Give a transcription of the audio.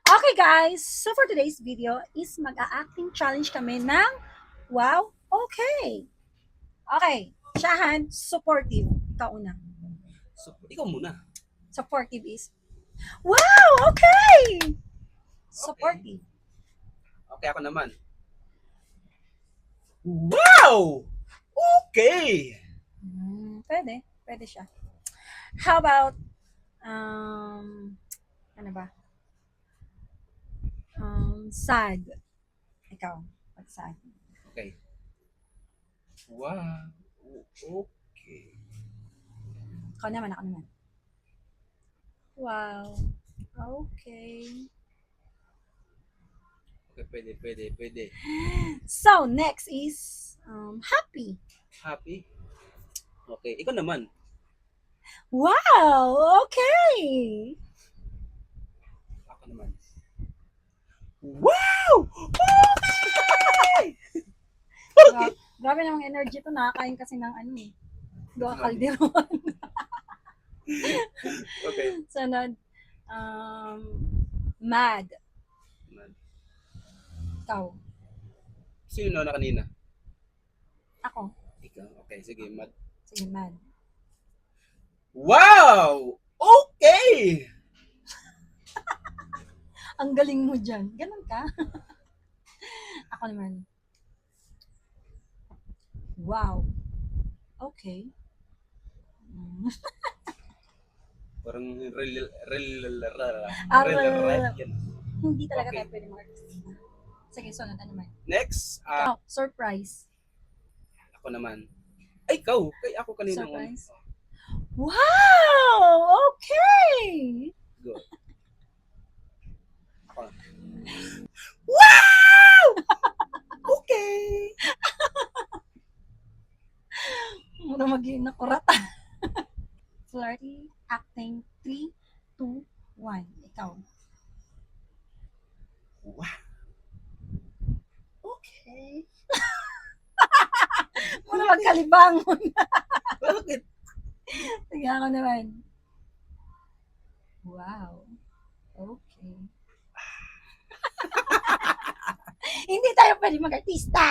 Okay guys, so for today's video is mag-a-acting challenge kami ng wow, okay. Okay, Shahan, supportive. Ikaw una. So, ikaw muna. Supportive is, wow, okay. Okay. Supportive. Okay, ako naman. Wow! Okay! Pwede siya. How about, ano ba? Sad. Ikaw, pag sad. Okay. Wow. Okay. Ako naman. Wow, okay. Okay, pwede. So, next is, happy. Happy? Okay, ikaw naman. Wow, okay. Ako naman. Wow! Okay! Okay. Grabe namang energy to. Nakakain kasi ng ano eh. Dua kalderon. Okay. Sunod, mad. Ikaw. Sino na kanina? Ako. Ikaw. Okay, sige. Sige, mad. Wow! Okay! Ang galing mo dyan. Ganun ka. Ako naman. Wow. Okay. Parang Aral. yan. Hindi talaga Okay. tayo pwede mag-artista. Sige, sunod. Ano naman? Next, Ikaw, surprise. ako naman. Ay, ikaw. Kay ako kanina. Surprise? Wow! Okay! Go. Ako. Wow! Okay! Mura maging nakurata. Flirty, acting, 3, 2, 1. Ikaw. Wow! Okay. Mura magkalibangon. Bakit? Sige ako naman. Wow. Okay. Hindi tayo pwede mag-artista!